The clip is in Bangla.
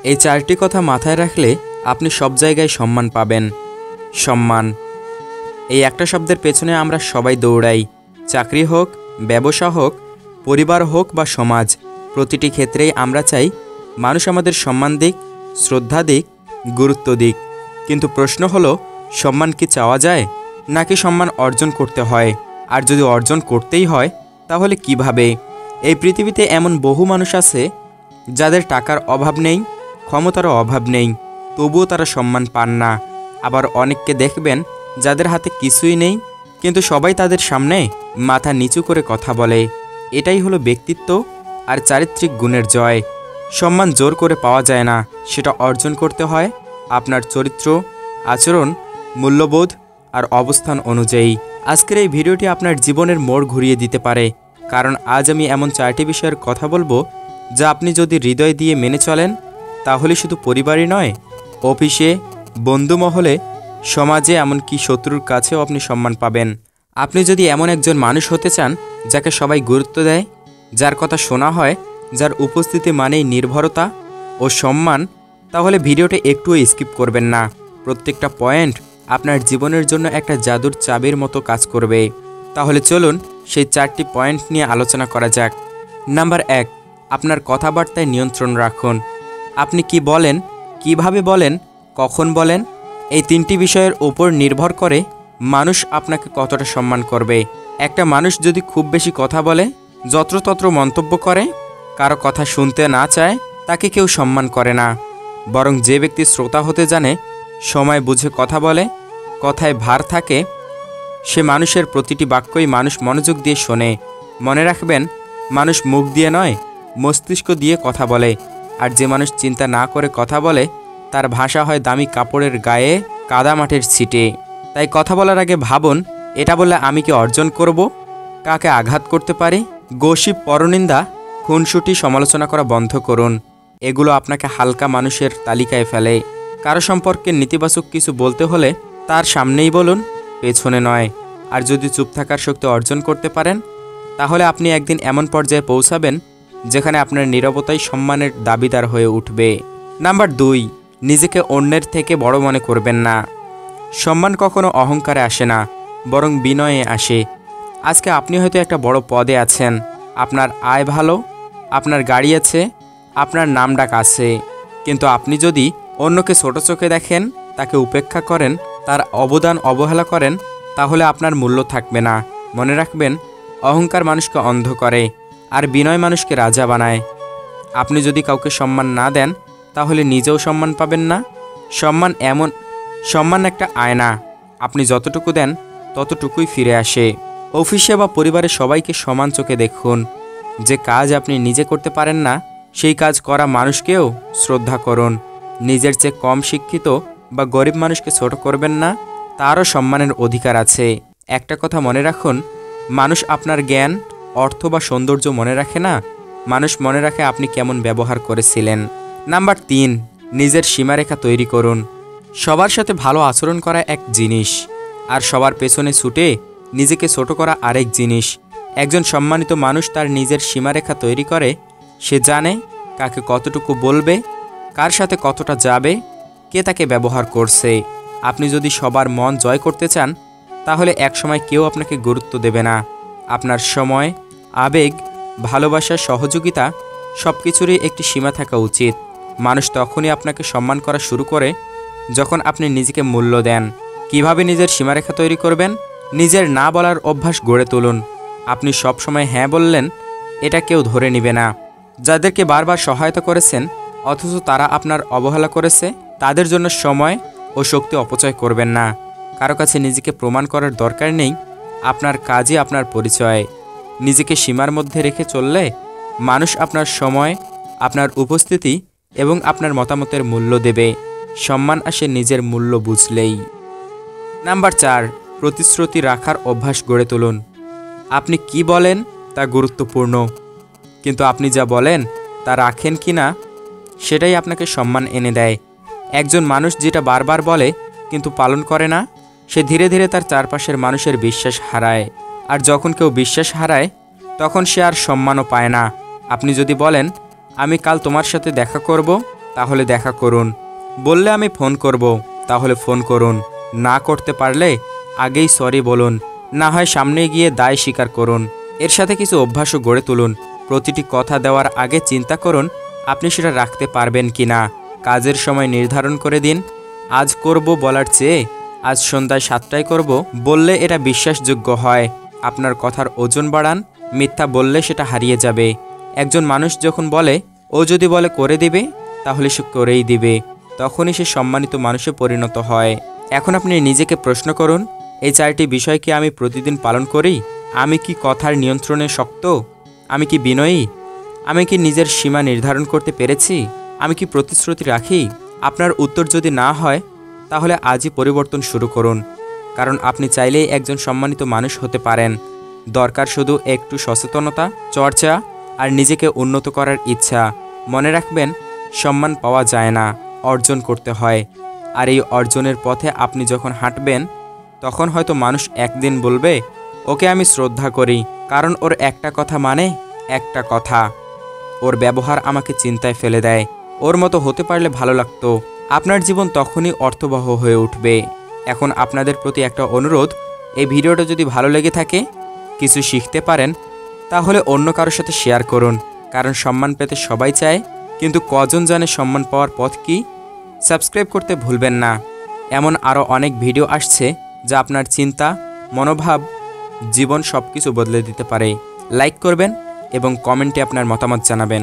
এই চারটি কথা মাথায় রাখলে আপনি সব জায়গায় সম্মান পাবেন। সম্মান, এই একটা শব্দের পেছনে আমরা সবাই দৌড়াই। চাকরি হোক, ব্যবসা হোক, পরিবার হোক বা সমাজ, প্রতিটি ক্ষেত্রেই আমরা চাই মানুষ আমাদের সম্মান দিক, শ্রদ্ধা দিক, গুরুত্ব দিক। কিন্তু প্রশ্ন হলো, সম্মান কি চাওয়া যায়, নাকি সম্মান অর্জন করতে হয়? আর যদি অর্জন করতেই হয়, তাহলে কিভাবে? এই পৃথিবীতে এমন বহু মানুষ আছে যাদের টাকার অভাব নেই, ক্ষমতারও অভাব নেই, তবুও তারা সম্মান পান না। আবার অনেককে দেখবেন যাদের হাতে কিছুই নেই, কিন্তু সবাই তাদের সামনে মাথা নিচু করে কথা বলে। এটাই হলো ব্যক্তিত্ব আর চারিত্রিক গুণের জয়। সম্মান জোর করে পাওয়া যায় না, সেটা অর্জন করতে হয় আপনার চরিত্র, আচরণ, মূল্যবোধ আর অবস্থান অনুযায়ী। আজকের এই ভিডিওটি আপনার জীবনের মোড় ঘুরিয়ে দিতে পারে, কারণ আজ আমি এমন চারটি বিষয়ের কথা বলবো যা আপনি যদি হৃদয় দিয়ে মেনে চলেন, তাহলে শুধু পরিবারই নয়, অফিসে, বন্ধু মহলে, সমাজে, এমনকি শত্রুর কাছেও আপনি সম্মান পাবেন। আপনি যদি এমন একজন মানুষ হতে চান যাকে সবাই গুরুত্ব দেয়, যার কথা শোনা হয়, যার উপস্থিতি মানেই নির্ভরতা ও সম্মান, তাহলে ভিডিওটা একটুও স্কিপ করবেন না। প্রত্যেকটা পয়েন্ট আপনার জীবনের জন্য একটা জাদুর চাবির মতো কাজ করবে। তাহলে চলুন সেই চারটি পয়েন্ট নিয়ে আলোচনা করা যাক। নাম্বার 1, আপনার কথাবার্তায় নিয়ন্ত্রণ রাখুন। আপনি কি বলেন, কিভাবে বলেন, কখন বলেন, এই তিনটি বিষয়ের উপর নির্ভর করে মানুষ আপনাকে কতটা সম্মান করবে। একটা মানুষ যদি খুব বেশি কথা বলে, যত্রতত্র মন্তব্য করে, কারো কথা শুনতে না চায়, তাকে কেউ সম্মান করে না। বরং যে ব্যক্তি শ্রোতা হতে জানে, সময় বুঝে কথা বলে, কথায় ভার থাকে, সে মানুষের প্রতিটি বাক্যই মানুষ মনোযোগ দিয়ে শোনে। মনে রাখবেন, মানুষ মুখ দিয়ে নয়, মস্তিষ্ক দিয়ে কথা বলে। আর যে মানুষ চিন্তা না করে কথা বলে, তার ভাষা হয় দামি কাপড়ের গায়ে কাদা মাটির ছিটে। তাই কথা বলার আগে ভাবুন, এটা বললে আমি কি অর্জন করব, কাকে আঘাত করতে পারি। গসিপ, পরনিন্দা, খুনসুটি, সমালোচনা করা বন্ধ করুন। এগুলো আপনাকে হালকা মানুষের তালিকায় ফেলে। কারো সম্পর্কে নেতিবাচক কিছু বলতে হলে তার সামনেই বলুন, পেছনে নয়। আর যদি চুপ থাকার শক্তি অর্জন করতে পারেন, তাহলে আপনি একদিন এমন পর্যায়ে পৌঁছাবেন যেখানে আপনার নীরবতাই সম্মানের দাবিদার হয়ে উঠবে। নাম্বার 2, নিজেকে অন্যের থেকে বড় মনে করবেন না। সম্মান কখনো অহংকারে আসে না, বরং বিনয়ে আসে। আজকে আপনি হয়তো একটা বড় পদে আছেন, আপনার আয় ভালো, আপনার গাড়ি আছে, আপনার নামডাক আছে, কিন্তু আপনি যদি অন্যকে ছোট চোখে দেখেন, তাকে উপেক্ষা করেন, তার অবদান অবহেলা করেন, তাহলে আপনার মূল্য থাকবে না। মনে রাখবেন, অহংকার মানুষকে অন্ধ করে, আর বিনয় মানুষকে রাজা বানায়। আপনি যদি কাউকে সম্মান না দেন, তাহলে নিজেও সম্মান পাবেন না। সম্মান একটা আয়না, আপনি যতটুকু দেন ততটুকুই ফিরে আসে। অফিসে বা পরিবারে সবাইকে সমান চোখে দেখুন। যে কাজ আপনি নিজে করতে পারেন না, সেই কাজ করা মানুষকেও শ্রদ্ধা করুন। নিজের চেয়ে কম শিক্ষিত বা গরিব মানুষকে ছোট করবেন না, তারও সম্মানের অধিকার আছে। একটা কথা মনে রাখুন, মানুষ আপনার জ্ঞান, অর্থ বা সৌন্দর্য মনে রাখে না, মানুষ মনে রাখে আপনি কেমন ব্যবহার করেছিলেন। নাম্বার 3, নিজের সীমারেখা তৈরি করুন। সবার সাথে ভালো আচরণ করা এক জিনিস, আর সবার পেছনে ছুটে নিজেকে ছোট করা আরেক জিনিস। একজন সম্মানিত মানুষ তার নিজের সীমারেখা তৈরি করে। সে জানে কাকে কতটুকু বলবে, কার সাথে কতটা যাবে, কে তাকে ব্যবহার করছে। আপনি যদি সবার মন জয় করতে চান, তাহলে একসময় কেউ আপনাকে গুরুত্ব দেবে না। আপনার সময়, আবেগ, ভালোবাসা, সহযোগিতা, সব কিছুরই একটি সীমা থাকা উচিত। মানুষ তখনই আপনাকে সম্মান করা শুরু করে যখন আপনি নিজেকে মূল্য দেন। কিভাবে নিজের সীমারেখা তৈরি করবেন? নিজের না বলার অভ্যাস গড়ে তুলুন। আপনি সব সময় হ্যাঁ বললেন, এটা কেউ ধরে নেবে না। যাদেরকে বারবার সহায়তা করেছেন অথচ তারা আপনার অবহেলা করেছে, তাদের জন্য সময় ও শক্তি অপচয় করবেন না। কারো কাছে নিজেকে প্রমাণ করার দরকার নেই, আপনার কাজই আপনার পরিচয়। নিজেকে সীমার মধ্যে রেখে চললে মানুষ আপনার সময়, আপনার উপস্থিতি এবং আপনার মতামতের মূল্য দেবে। সম্মান আসে নিজের মূল্য বুঝলেই। নাম্বার 4, প্রতিশ্রুতি রাখার অভ্যাস গড়ে তুলুন। আপনি কি বলেন তা গুরুত্বপূর্ণ, কিন্তু আপনি যা বলেন তা রাখেন কি না, সেটাই আপনাকে সম্মান এনে দেয়। একজন মানুষ যেটা বারবার বলে কিন্তু পালন করে না, সে ধীরে ধীরে তার চারপাশের মানুষের বিশ্বাস হারায়। আর যখন কেউ বিশ্বাস হারায়, তখন সে আর সম্মানও পায় না। আপনি যদি বলেন, আমি কাল তোমার সাথে দেখা করব, তাহলে দেখা করুন। বললে আমি ফোন করব, তাহলে ফোন করুন। না করতে পারলে আগেই সরি বলুন, না হয় সামনে গিয়ে দায় স্বীকার করুন। এর সাথে কিছু অভ্যাসও গড়ে তুলুন। প্রতিটি কথা দেওয়ার আগে চিন্তা করুন আপনি সেটা রাখতে পারবেন কি না। কাজের সময় নির্ধারণ করে দিন। আজ করব বলার চেয়ে আজ সন্ধ্যায় 7টায় করব বললে এটা বিশ্বাসযোগ্য হয়। আপনার কথার ওজন বাড়ান। মিথ্যা বললে সেটা হারিয়ে যাবে। একজন মানুষ যখন বলে ও যদি বলে করে দিবে, তাহলে সে করেই দিবে। তখনই সে সম্মানিত মানুষে পরিণত হয়। এখন আপনি নিজেকে প্রশ্ন করুন, এই 4টি বিষয় কি আমি প্রতিদিন পালন করি? আমি কি কথার নিয়ন্ত্রণে শক্ত? আমি কি বিনয়ী? আমি কি নিজের সীমা নির্ধারণ করতে পেরেছি? আমি কি প্রতিশ্রুতি রাখি? আপনার উত্তর যদি না হয়, তাহলে আজই পরিবর্তন শুরু করুন। কারণ আপনি চাইলেই একজন সম্মানিত মানুষ হতে পারেন। দরকার শুধু একটু সচেতনতা, চর্চা আর নিজেকে উন্নত করার ইচ্ছা। মনে রাখবেন, সম্মান পাওয়া যায় না, অর্জন করতে হয়। আর এই অর্জনের পথে আপনি যখন হাঁটবেন, তখন হয়তো মানুষ একদিন বলবে, ওকে আমি শ্রদ্ধা করি, কারণ ওর একটা কথা মানে একটা কথা। ওর ব্যবহার আমাকে চিন্তায় ফেলে দেয়। ওর মতো হতে পারলে ভালো লাগতো। আপনার জীবন তখনই অর্থবহ হয়ে উঠবে। এখন আপনাদের প্রতি একটা অনুরোধ, এই ভিডিওটা যদি ভালো লেগে থাকে, কিছু শিখতে পারেন, তাহলে অন্য কারোর সাথে শেয়ার করুন। কারণ সম্মান পেতে সবাই চায়, কিন্তু কজন জানে সম্মান পাওয়ার পথ কি? সাবস্ক্রাইব করতে ভুলবেন না। এমন আরও অনেক ভিডিও আসছে যা আপনার চিন্তা, মনোভাব, জীবন সব কিছু বদলে দিতে পারে। লাইক করবেন এবং কমেন্টে আপনার মতামত জানাবেন।